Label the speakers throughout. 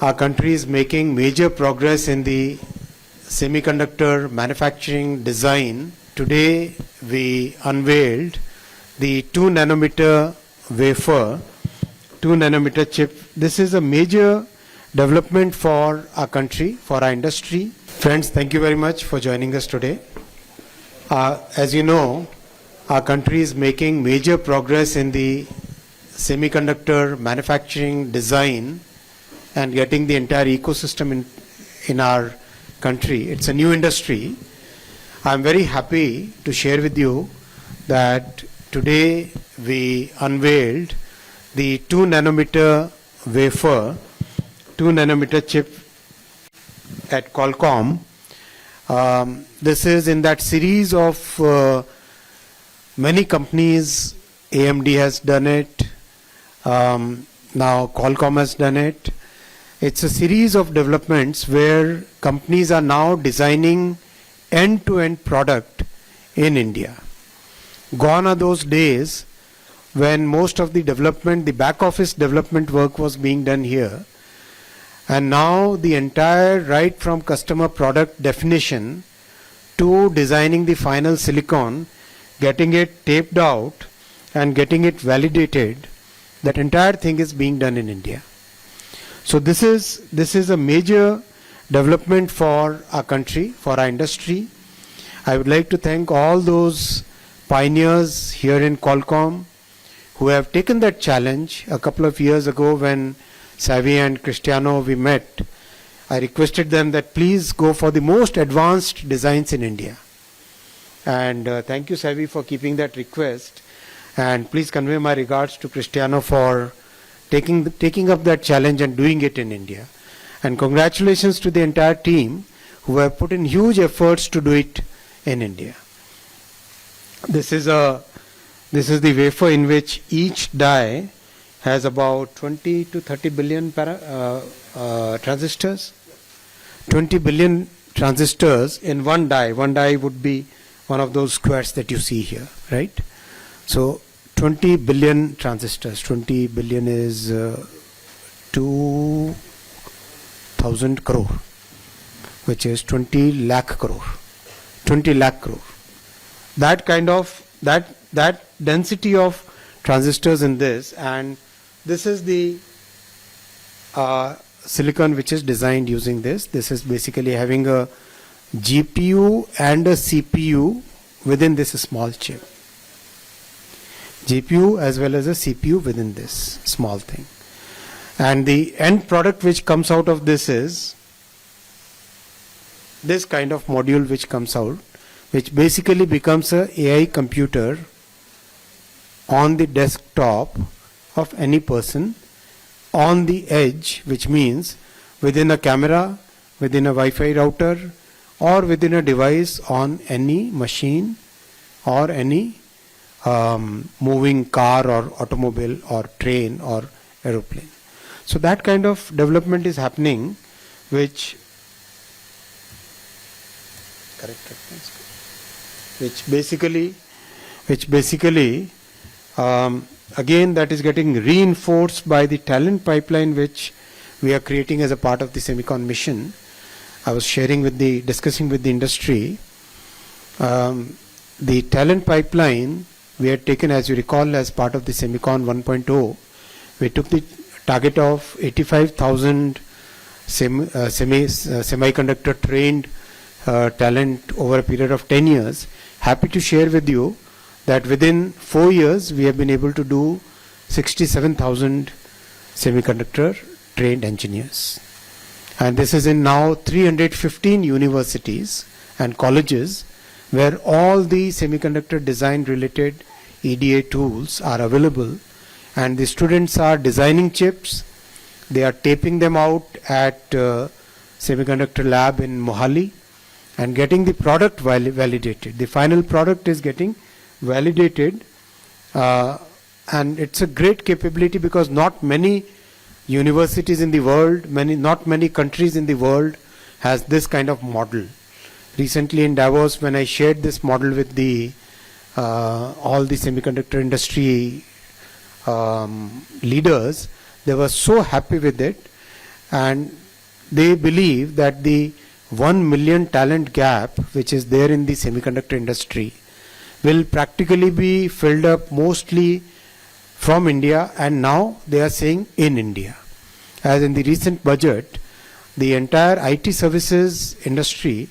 Speaker 1: Our country is making major progress in the semiconductor manufacturing design. Today we unveiled the 2-nanometre wafer, 2-nanometre chip. This is a major development for our country, for our industry. Friends, thank you very much for joining us today. As you know, our country is making major progress in the semiconductor manufacturing design and getting the entire ecosystem in our country. It's a new industry. I'm very happy to share with you that today we unveiled the 2-nanometre wafer, 2-nanometre chip at Qualcomm. This is in that series of many companies. AMD has done it. Now Qualcomm has done it. It's a series of developments where companies are now designing end-to-end product in India. Gone are those days when most of the development, the back office development work was being done here. And now the entire, right from customer product definition to designing the final silicon, getting it taped out and getting it validated, that entire thing is being done in India. So this is a major development for our country, for our industry. I would like to thank all those pioneers here in Qualcomm who have taken that challenge. A couple of years ago when Savi and Cristiano we met, I requested them that please go for the most advanced designs in India. And thank you, Savi, for keeping that request. And please convey my regards to Cristiano for taking up that challenge and doing it in India. And congratulations to the entire team who have put in huge efforts to do it in India. This is the wafer in which each die has about 20 to 30 billion transistors. 20 billion transistors in one die. One die would be one of those squares that you see here, right? So 20 billion transistors. 20 billion is 2,000 crore, which is 20 lakh crore. 20 lakh crore. That kind of, that density of transistors in this, and this is the silicon which is designed using this. This is basically having a GPU and a CPU within this small chip. GPU as well as a CPU within this small thing. And the end product which comes out of this is this kind of module which comes out, which basically becomes a AI computer on the desktop of any person on the edge, which means within a camera, within a Wi-Fi router, or within a device on any machine or any moving car or automobile or train or aeroplane. So that kind of development is happening, which basically again that is getting reinforced by the talent pipeline which we are creating as a part of the Semicon mission. I was discussing with the industry. The talent pipeline we had taken, as you recall, as part of the Semicon 1.0. We took the target of 85,000 semiconductor trained talent over a period of 10 years. Happy to share with you that within 4 years we have been able to do 67,000 semiconductor trained engineers. And this is in now 315 universities and colleges where all the semiconductor design related EDA tools are available, and the students are designing chips. They are taping them out at semiconductor lab in Mohali and getting the product validated. The final product is getting validated, and it's a great capability because not many universities in the world, not many countries in the world has this kind of model. Recently in Davos, when I shared this model with all the semiconductor industry leaders, they were so happy with it, and they believe that the 1 million talent gap which is there in the semiconductor industry will practically be filled up mostly from India, and now they are saying in India. As in the recent budget, the entire IT services industry,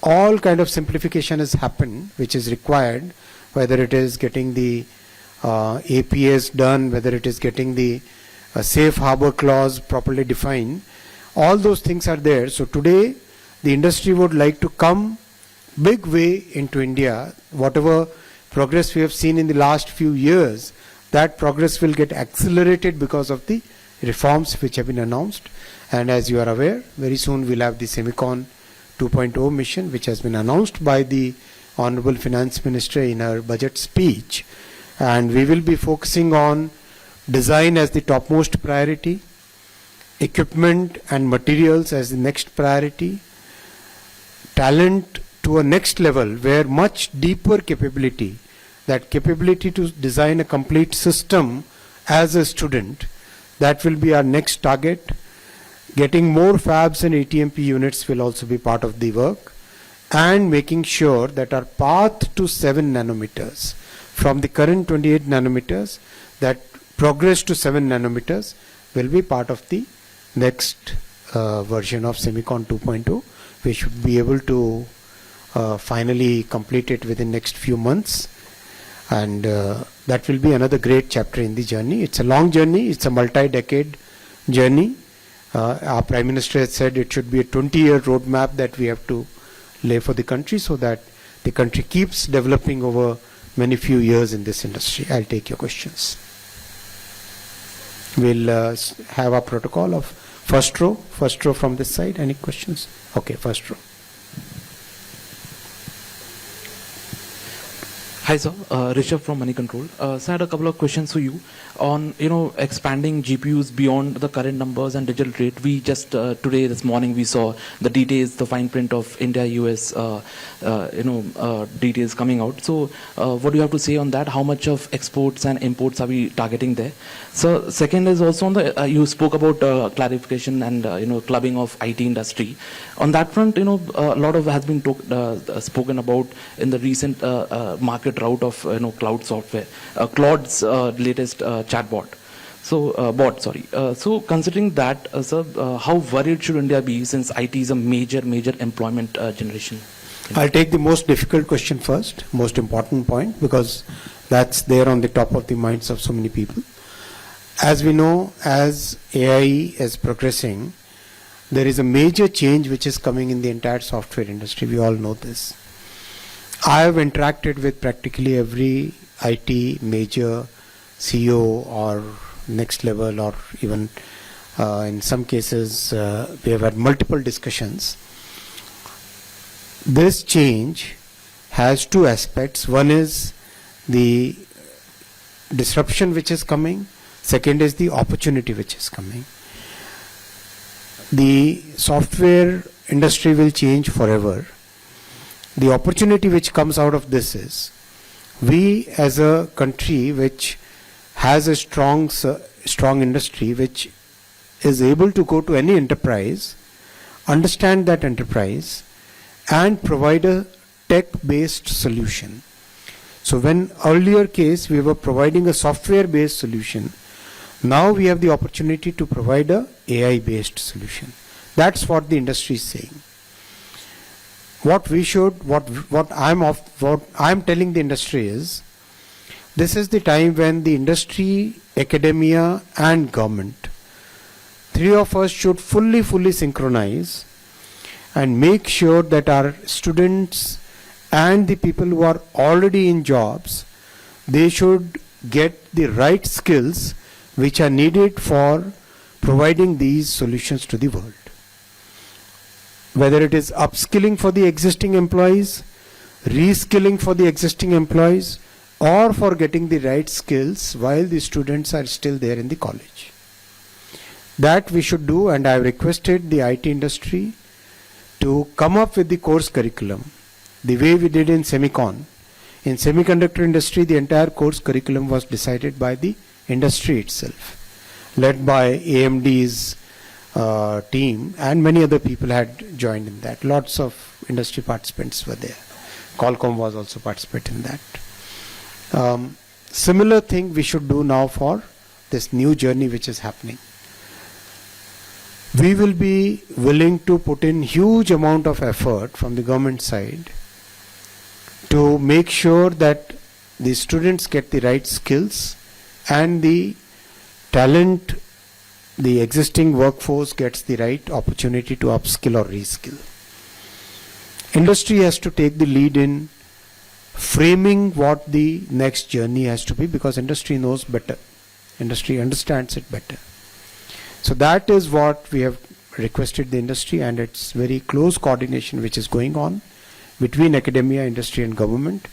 Speaker 1: all kind of simplification has happened which is required, whether it is getting the APAs done, whether it is getting the safe harbor clause properly defined, all those things are there. So today the industry would like to come big way into India. Whatever progress we have seen in the last few years, that progress will get accelerated because of the reforms which have been announced. And as you are aware, very soon we'll have the Semicon 2.0 mission, which has been announced by the Honorable Finance Minister in her budget speech. And we will be focusing on design as the topmost priority, equipment and materials as the next priority, talent to a next level where much deeper capability, that capability to design a complete system as a student, that will be our next target. Getting more fabs and ATMP units will also be part of the work, and making sure that our path to 7 nanometers from the current 28 nanometers, that progress to 7 nanometers will be part of the next version of Semicon 2.0. We should be able to finally complete it within next few months, and that will be another great chapter in the journey. It's a long journey, it's a multi-decade journey. Our Prime Minister has said it should be a 20-year roadmap that we have to lay for the country, so that the country keeps developing over many few years in this industry. I'll take your questions. We'll have a protocol of first row from this side. Any questions? Okay, first row.
Speaker 2: Hi sir, Rishabh from Money Control. So I had a couple of questions for you on expanding GPUs beyond the current numbers and digital rate. We just today this morning we saw the details, the fine print of India US details coming out. So what do you have to say on that? How much of exports and imports are we targeting there? So second is also on the you spoke about clarification and clubbing of IT industry. On that front, a lot of has been spoken about in the recent market route of cloud software, Claude's latest chatbot. So so considering that, sir, how worried should India be, since IT is a major employment generation?
Speaker 1: I'll take the most difficult question first, most important point, because that's there on the top of the minds of so many people. As we know, as AI is progressing, there is a major change which is coming in the entire software industry. We all know this. I have interacted with practically every IT major CEO or next level, or even in some cases we have had multiple discussions. This change has two aspects. One is the disruption which is coming. Second is the opportunity which is coming. The software industry will change forever. The opportunity which comes out of this is, we as a country which has a strong industry, which is able to go to any enterprise, understand that enterprise, and provide a tech-based solution. So when earlier case we were providing a software-based solution, now we have the opportunity to provide a AI-based solution. That's what the industry is saying. What I'm telling the industry is, this is the time when the industry, academia and government, three of us should fully synchronize and make sure that our students and the people who are already in jobs, they should get the right skills which are needed for providing these solutions to the world. Whether it is upskilling for the existing employees, reskilling for the existing employees, or for getting the right skills while the students are still there in the college. That we should do, and I have requested the IT industry to come up with the course curriculum the way we did in Semicon. In semiconductor industry, the entire course curriculum was decided by the industry itself, led by AMD's team, and many other people had joined in that. Lots of industry participants were there. Qualcomm was also participating in that. Similar thing we should do now for this new journey which is happening. We will be willing to put in huge amount of effort from the government side to make sure that the students get the right skills and the talent, the existing workforce gets the right opportunity to upskill or reskill. Industry has to take the lead in framing what the next journey has to be, because industry knows better. Industry understands it better. So that is what we have requested the industry, and it's very close coordination which is going on between academia, industry and government.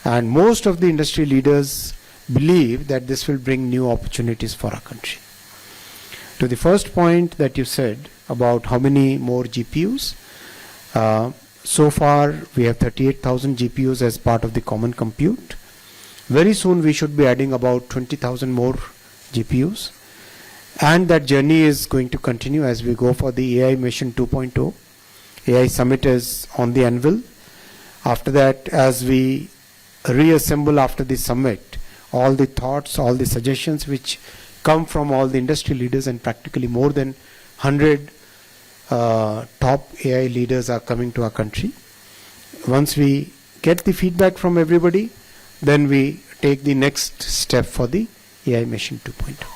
Speaker 1: And most of the industry leaders believe that this will bring new opportunities for our country. To the first point that you said about how many more GPUs, so far we have 38,000 GPUs as part of the common compute. Very soon we should be adding about 20,000 more GPUs. And that journey is going to continue as we go for the AI Mission 2.0. AI Summit is on the anvil. After that, as we reassemble after the summit, all the thoughts, all the suggestions which come from all the industry leaders, and practically more than 100 top AI leaders are coming to our country. Once we get the feedback from everybody, then we take the next step for the AI Mission 2.0.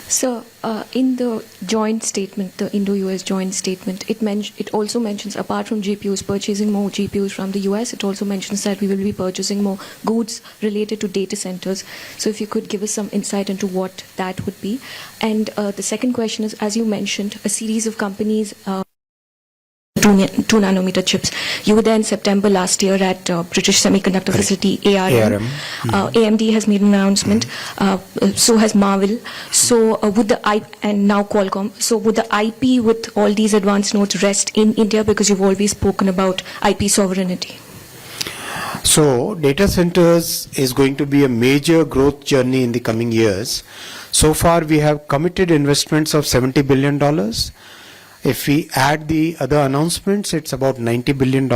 Speaker 3: So, in the joint statement, the Indo-US joint statement, it also mentions, apart from GPUs, purchasing more GPUs from the US, it also mentions that we will be purchasing more goods related to data centers. So if you could give us some insight into what that would be. And the second question is, as you mentioned, a series of companies 2-nanometer chips. You were there in September last year at British Semiconductor facility, ARM. AMD has made an announcement. So has Marvell. So would the and now Qualcomm. So would the IP with all these advanced nodes rest in India, because you've always spoken about IP sovereignty?
Speaker 1: So data centers is going to be a major growth journey in the coming years. So far we have committed investments of $70 billion. If we add the other announcements, it's about $90 billion.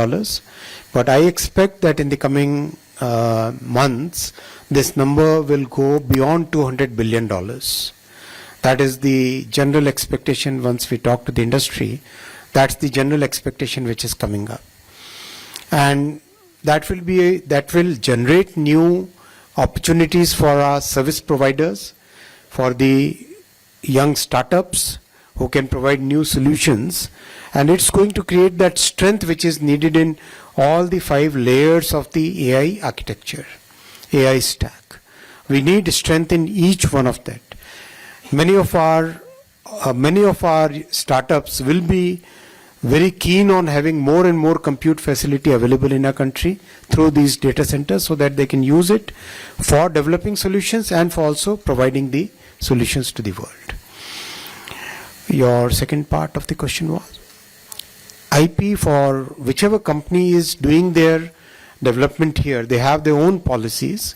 Speaker 1: But I expect that in the coming months, this number will go beyond $200 billion. That is the general expectation once we talk to the industry. That's the general expectation which is coming up. And that will generate new opportunities for our service providers, for the young startups who can provide new solutions, and it's going to create that strength which is needed in all the 5 layers of the AI architecture, AI stack. We need strength in each one of that. Many of our startups will be very keen on having more and more compute facility available in our country through these data centers, so that they can use it for developing solutions and for also providing the solutions to the world. Your second part of the question was IP. For whichever company is doing their development here, they have their own policies,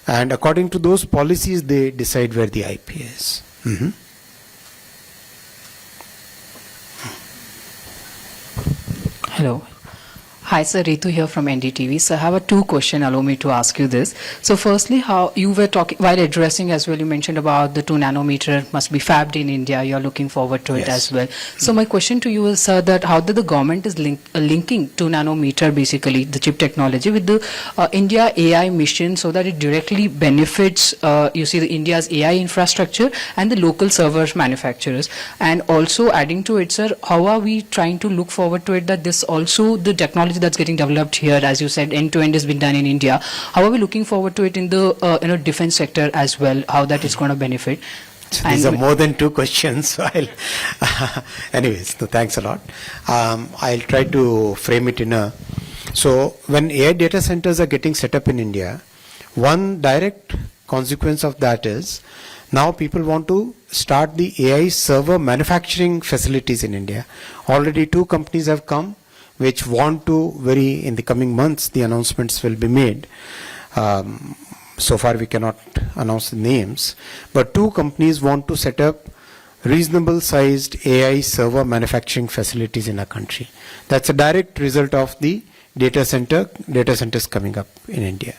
Speaker 1: and according to those policies they decide where the IP is.
Speaker 4: Hello. Hi, sir. Ritu here from NDTV. So I have a 2 question. Allow me to ask you this. So firstly, how you were talking, while addressing as well, you mentioned about the 2-nanometer must be fabbed in India. You're looking forward to it as well. So my question to you is, sir, that how the government is linking 2-nanometer, basically the chip technology, with the India AI mission, so that it directly benefits, you see, the India's AI infrastructure and the local servers manufacturers. And also adding to it, sir, how are we trying to look forward to it that this also, the technology that's getting developed here, as you said, end-to-end has been done in India. How are we looking forward to it in the defense sector as well? How that is going to benefit?
Speaker 1: So these are more than 2 questions. So anyways, no, thanks a lot. I'll try to frame it in a. So when AI data centers are getting set up in India, one direct consequence of that is now people want to start the AI server manufacturing facilities in India. Already 2 companies have come which want to, in the coming months, the announcements will be made. So far we cannot announce the names, but 2 companies want to set up reasonable sized AI server manufacturing facilities in our country. That's a direct result of the data centers coming up in India.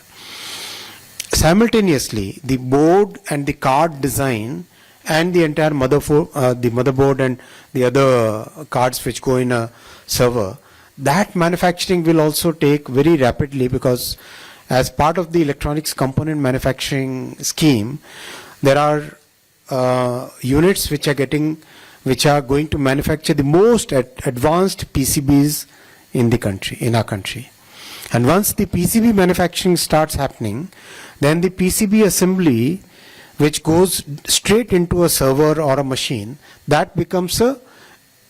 Speaker 1: Simultaneously, the board and the card design and the entire motherboard and the other cards which go in a server, that manufacturing will also take very rapidly, because as part of the electronics component manufacturing scheme, there are units which are going to manufacture the most advanced PCBs in our country. And once the PCB manufacturing starts happening, then the PCB assembly, which goes straight into a server or a machine, that becomes a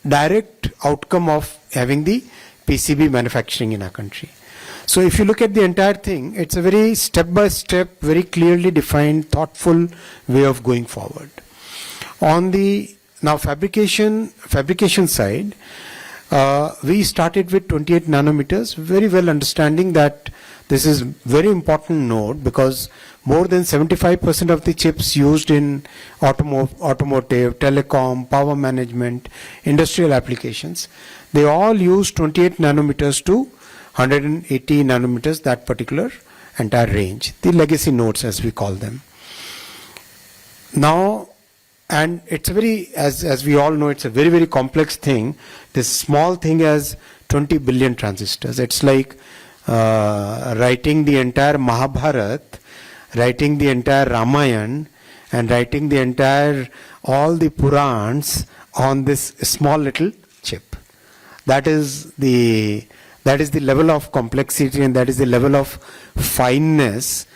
Speaker 1: direct outcome of having the PCB manufacturing in our country. So if you look at the entire thing, it's a very step-by-step, very clearly defined, thoughtful way of going forward. On the now fabrication side, we started with 28 nanometers, very well understanding that this is very important node, because more than 75% of the chips used in automotive, telecom, power management, industrial applications, they all use 28 nanometers to 180 nanometers, that particular entire range, the legacy nodes as we call them. Now, and it's a very, as we all know, it's a very, very complex thing. This small thing has 20 billion transistors. It's like writing the entire Mahabharata, writing the entire Ramayana, and writing the entire, all the Purans on this small little chip. That is the level of complexity, and that is the level of fineness.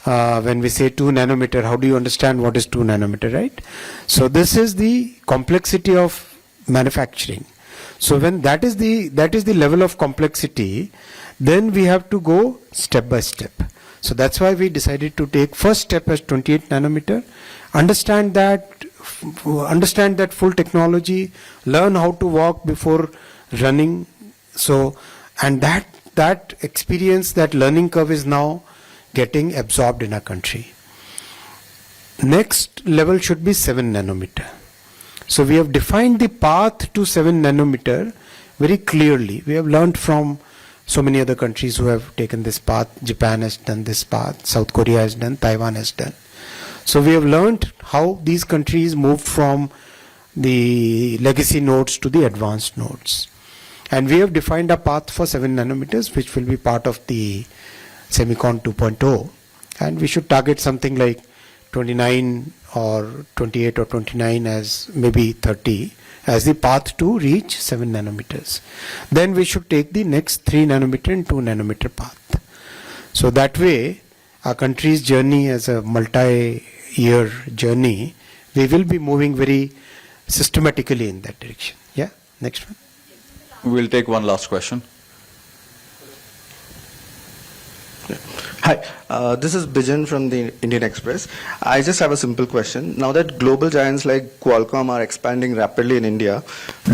Speaker 1: When we say 2 nanometer, how do you understand what is 2 nanometer, right? So this is the complexity of manufacturing. So when that is the level of complexity, then we have to go step by step. So that's why we decided to take first step as 28 nanometer, understand that full technology, learn how to walk before running. So, and that experience, that learning curve is now getting absorbed in our country. Next level should be 7 nanometer. So we have defined the path to 7 nanometer very clearly. We have learned from so many other countries who have taken this path. Japan has done this path, South Korea has done, Taiwan has done. So we have learned how these countries moved from the legacy nodes to the advanced nodes. And we have defined a path for 7 nanometers, which will be part of the Semicon 2.0, and we should target something like 29 or 28 or 29 as maybe 30 as the path to reach 7 nanometers. Then we should take the next 3 nanometer and 2 nanometer path. So that way, our country's journey as a multi-year journey, we will be moving very systematically in that direction. Yeah, next one.
Speaker 5: We'll take one last question.
Speaker 6: Hi, this is Bijan from the Indian Express. I just have a simple question. Now that global giants like Qualcomm are expanding rapidly in India,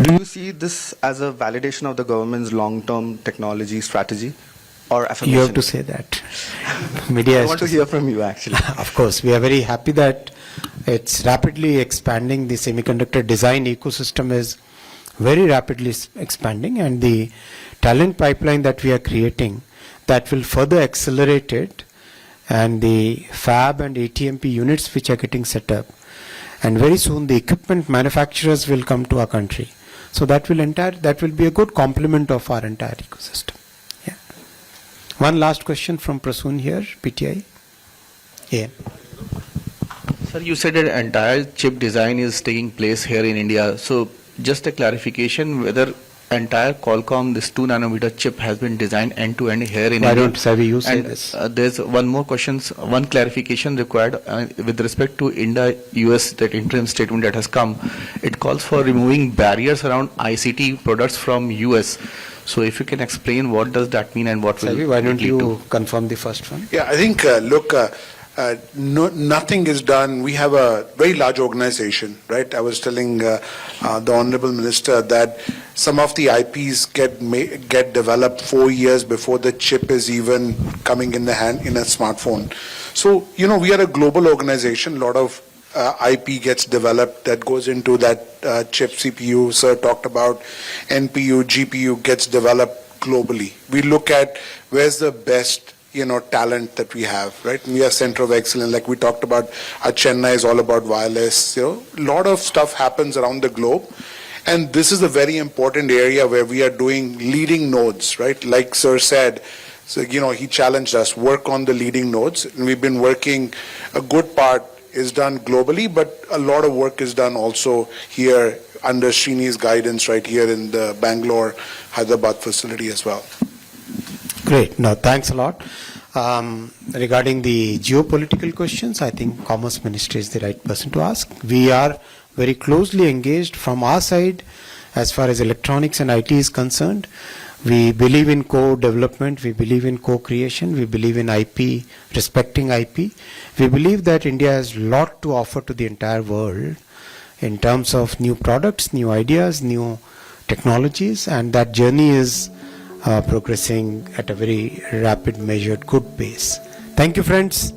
Speaker 6: do you see this as a validation of the government's long-term technology strategy or affirmation?
Speaker 1: You have to say that. Media
Speaker 6: I want to hear from you, actually.
Speaker 1: Of course, we are very happy that it's rapidly expanding. The semiconductor design ecosystem is very rapidly expanding, and the talent pipeline that we are creating, that will further accelerate it, and the fab and ATMP units which are getting set up, and very soon the equipment manufacturers will come to our country. So that will be a good complement of our entire ecosystem. Yeah. One last question from Prasoon here, PTI. Yeah.
Speaker 7: Sir, you said that entire chip design is taking place here in India. So just a clarification, whether entire Qualcomm, this 2 nanometer chip has been designed end to end here in India.
Speaker 1: Why don't Savi you say
Speaker 7: and,
Speaker 1: this?
Speaker 7: There's one more question, one clarification required with respect to India-US, that interim statement that has come. It calls for removing barriers around ICT products from US. So if you can explain what does that mean and what will
Speaker 1: Savi, why don't
Speaker 7: it lead
Speaker 1: you
Speaker 7: to?
Speaker 1: confirm the first one?
Speaker 8: Yeah, I think, nothing is done. We have a very large organization, right? I was telling the Honorable Minister that some of the IPs get developed 4 years before the chip is even coming in the hand in a smartphone. So, we are a global organization. A lot of IP gets developed that goes into that chip CPU. Sir talked about NPU, GPU gets developed globally. We look at where's the best talent that we have, right? We are center of excellence, like we talked about. Chennai is all about wireless. A lot of stuff happens around the globe, and this is a very important area where we are doing leading nodes, right? Like Sir said, so he challenged us, work on the leading nodes, and we've been working. A good part is done globally, but a lot of work is done also here under Srini's guidance, right here in the Bangalore, Hyderabad facility as well.
Speaker 1: Great. No, thanks a lot. Regarding the geopolitical questions, I think Commerce Ministry is the right person to ask. We are very closely engaged from our side as far as electronics and IT is concerned. We believe in co-development, we believe in co-creation, we believe in IP, respecting IP. We believe that India has a lot to offer to the entire world in terms of new products, new ideas, new technologies, and that journey is progressing at a very rapid, measured, good pace. Thank you, friends.